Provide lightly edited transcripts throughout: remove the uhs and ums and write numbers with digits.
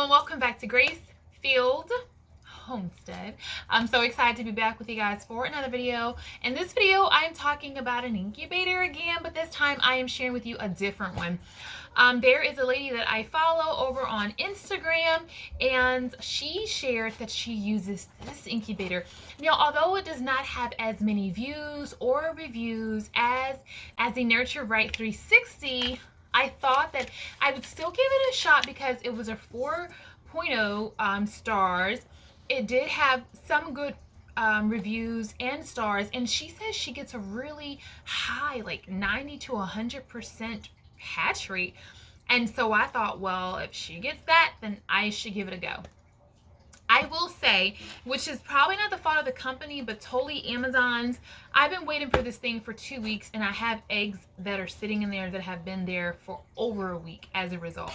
and welcome back to Grace.Filled Homestead. I'm so excited to be back with you guys for another video. In this video, I'm talking about an incubator again, but this time I am sharing with you a different one. There is a lady that I follow over on Instagram, and she shared that she uses this incubator. Now, although it does not have as many views or reviews as the Nurture Right 360, I thought that I would still give it a shot because it was a 4.0 stars. It did have some good reviews and stars, and she says she gets a really high, like 90 to 100% hatch rate. And so I thought, well, if she gets that, then I should give it a go. I will say, which is probably not the fault of the company, but totally Amazon's. I've been waiting for this thing for 2 weeks, and I have eggs that are sitting in there that have been there for over a week as a result.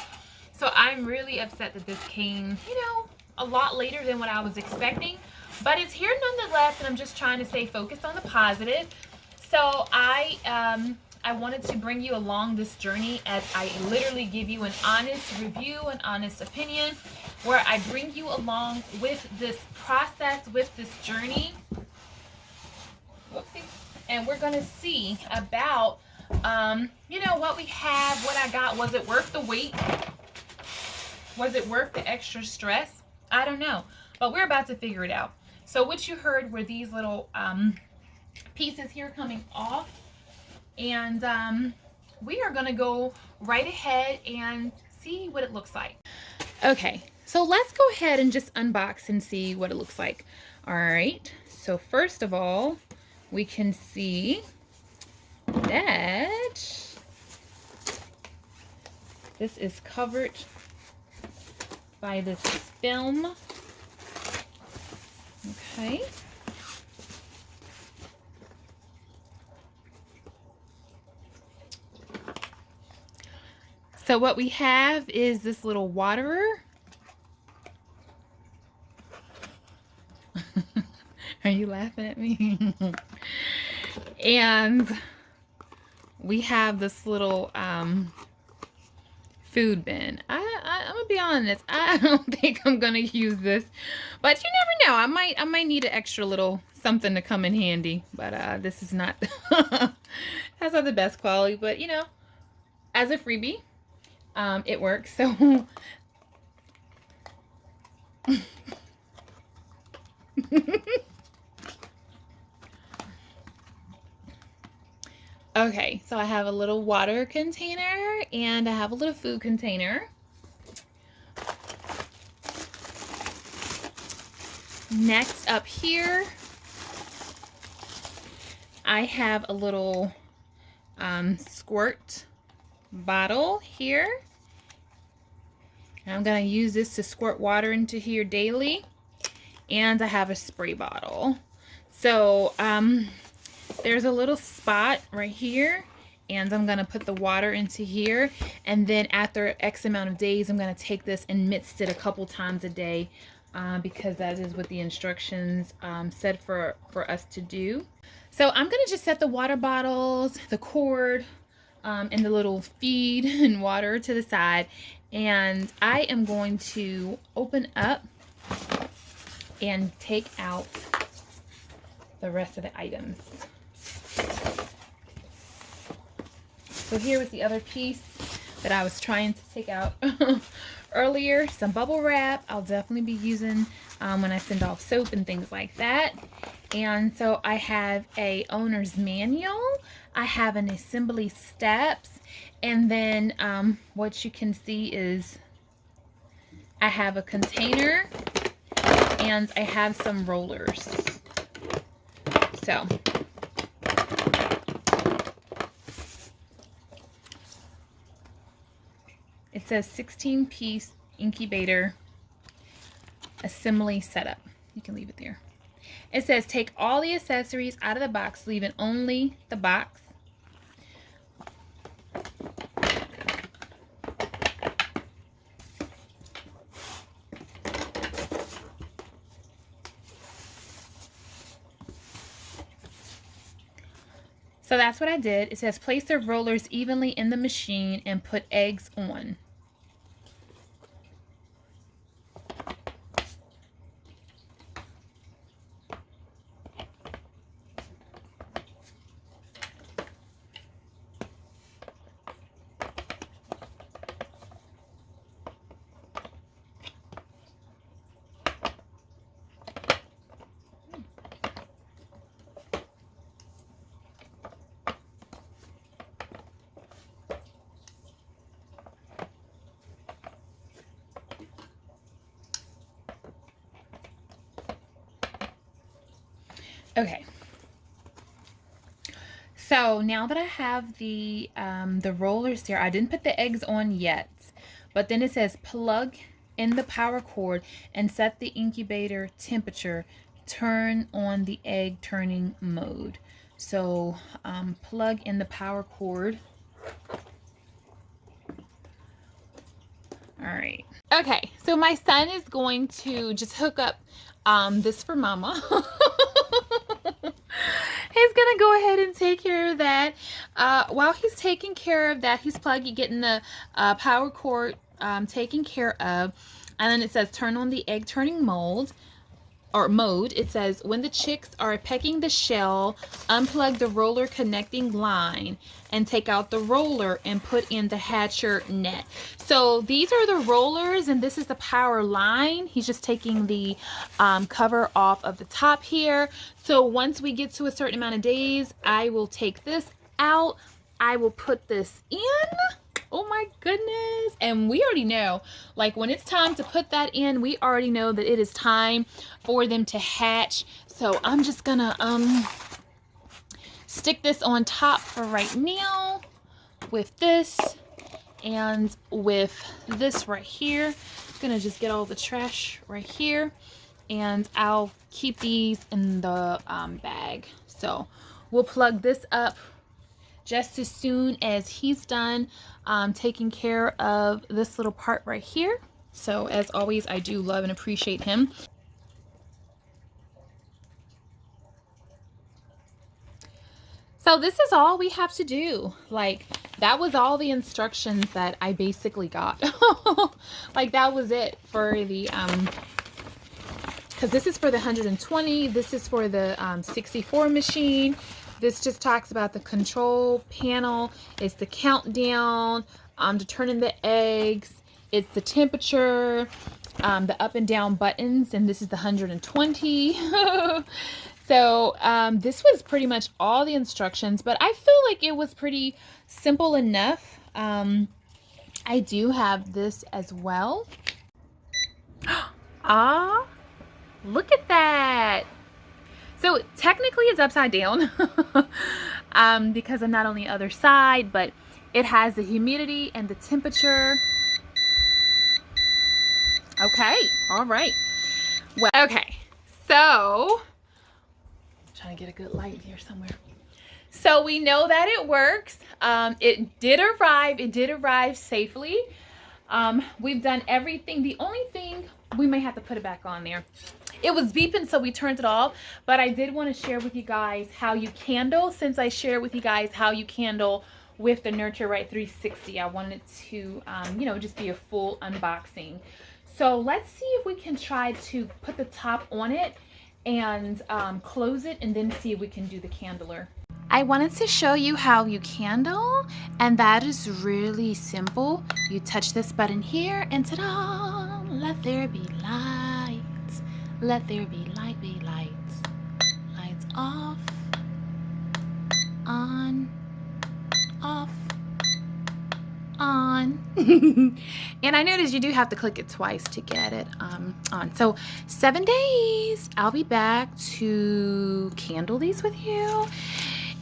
So I'm really upset that this came, a lot later than what I was expecting. But it's here nonetheless, and I'm just trying to stay focused on the positive. So I wanted to bring you along this journey as I literally give you an honest review, an honest opinion, where I bring you along with this process, with this journey. Whoopsie. And we're going to see about, what we have, what I got. Was it worth the wait? Was it worth the extra stress? I don't know. But we're about to figure it out. So what you heard were these little pieces here coming off. And we are going to go right ahead and see what it looks like. Okay, so let's go ahead and just unbox and see what it looks like. All right, so first of all, we can see that this is covered by this film. Okay. So what we have is this little waterer. Are you laughing at me? And we have this little food bin. I'm gonna be honest, I don't think I'm gonna use this, but you never know. I might need an extra little something to come in handy. But this is not that's not the best quality, but as a freebie, it works. So okay, so I have a little water container and I have a little food container. Next up here, I have a little squirt bottle here. I'm going to use this to squirt water into here daily. And I have a spray bottle. So there's a little spot right here, and I'm going to put the water into here, and then after X amount of days I'm going to take this and mix it a couple times a day, because that is what the instructions said for us to do. So I'm going to just set the water bottles, the cord, and the little feed and water to the side, and I am going to open up and take out the rest of the items. So here was the other piece that I was trying to take out earlier. Some bubble wrap. I'll definitely be using when I send off soap and things like that. And so I have a owner's manual. I have an assembly steps. And then what you can see is I have a container and I have some rollers. So it says 16-piece incubator assembly setup. You can leave it there. It says take all the accessories out of the box, leaving only the box. So that's what I did. It says place the rollers evenly in the machine and put eggs on. Okay. So now that I have the rollers there, I didn't put the eggs on yet, but then it says plug in the power cord and set the incubator temperature. Turn on the egg turning mode. So plug in the power cord. All right. Okay, so my son is going to just hook up this for Mama. He's gonna go ahead and take care of that. While he's taking care of that, he's getting the power cord taken care of. And then it says turn on the egg turning mode. It says when the chicks are pecking the shell, unplug the roller connecting line and take out the roller and put in the hatcher net. So these are the rollers and this is the power line. He's just taking the cover off of the top here. So once we get to a certain amount of days, I will take this out. I will put this in. Oh my goodness. And we already know, like when it's time to put that in, we already know that it is time for them to hatch. So I'm just gonna stick this on top for right now with this and with this right here. Gonna just get all the trash right here and I'll keep these in the bag. So we'll plug this up just as soon as he's done taking care of this little part right here. So as always, I do love and appreciate him. So this is all we have to do. Like that was all the instructions that I basically got. Like that was it for the because this is for the 120, this is for the 64 machine. This just talks about the control panel. It's the countdown to turn in the eggs. It's the temperature, the up and down buttons, and this is the 120. So this was pretty much all the instructions, but I feel like it was pretty simple enough. I do have this as well. Ah, look at that. So technically it's upside down because I'm not on the other side, but it has the humidity and the temperature. Okay, all right. Well, okay, so I'm trying to get a good light here somewhere. So we know that it works. It did arrive. It did arrive safely. We've done everything. The only thing, we may have to put it back on there. It was beeping, so we turned it off, but I did want to share with you guys how you candle. Since I shared with you guys how you candle with the Nurture Right 360, I wanted to, you know, just be a full unboxing. So let's see if we can try to put the top on it and close it and then see if we can do the candler. I wanted to show you how you candle, and that is really simple. You touch this button here and ta-da! Let there be light. Let there be light, be lights. Lights off, on, off, on. And I noticed you do have to click it twice to get it on. So 7 days, I'll be back to candle these with you.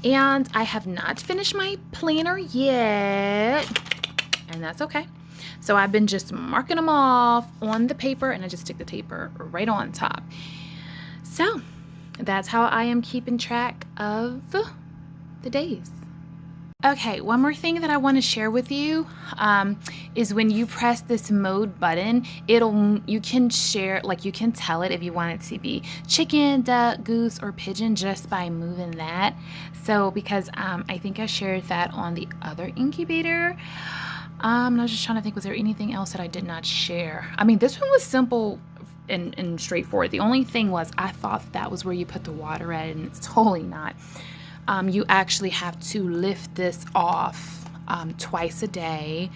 And I have not finished my planner yet, and that's okay. So I've been just marking them off on the paper, and I just stick the paper right on top. So that's how I am keeping track of the days. Okay, one more thing that I want to share with you is when you press this mode button, you can share, like you can tell it if you want it to be chicken, duck, goose, or pigeon just by moving that. So because I think I shared that on the other incubator. I was just trying to think, was there anything else that I did not share? I mean, this one was simple and straightforward. The only thing was I thought that was where you put the water at, and it's totally not. You actually have to lift this off twice a day,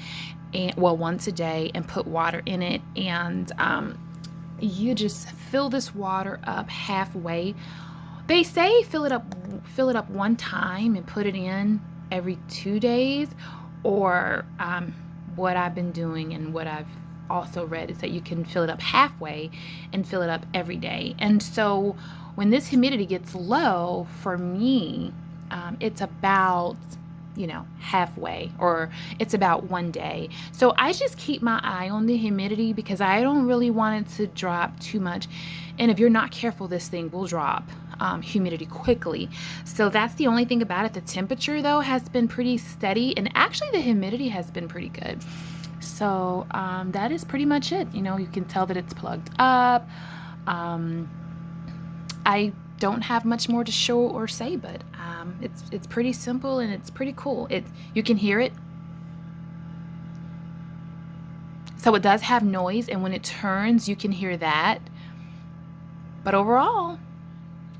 once a day, and put water in it, and you just fill this water up halfway. They say fill it up one time and put it in every 2 days, or what I've been doing and what I've also read is that you can fill it up halfway and fill it up every day. And so when this humidity gets low, for me, it's about, you know, halfway, or it's about 1 day. So I just keep my eye on the humidity because I don't really want it to drop too much. And if you're not careful, this thing will drop humidity quickly. So that's the only thing about it. The temperature though has been pretty steady, and actually the humidity has been pretty good. So that is pretty much it. You know, you can tell that it's plugged up. I don't have much more to show or say, but it's pretty simple and it's pretty cool. You can hear it. So it does have noise, and when it turns, you can hear that. But overall,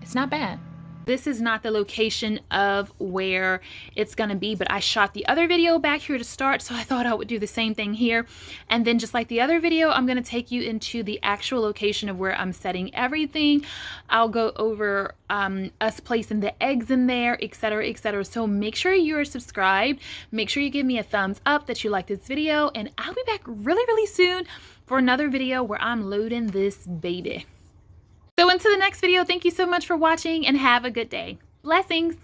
it's not bad. This is not the location of where it's gonna be, but I shot the other video back here to start, so I thought I would do the same thing here. And then just like the other video, I'm gonna take you into the actual location of where I'm setting everything. I'll go over us placing the eggs in there, etc., etc. So make sure you're subscribed. Make sure you give me a thumbs up that you like this video, and I'll be back really, really soon for another video where I'm loading this baby. So until the next video, thank you so much for watching and have a good day. Blessings.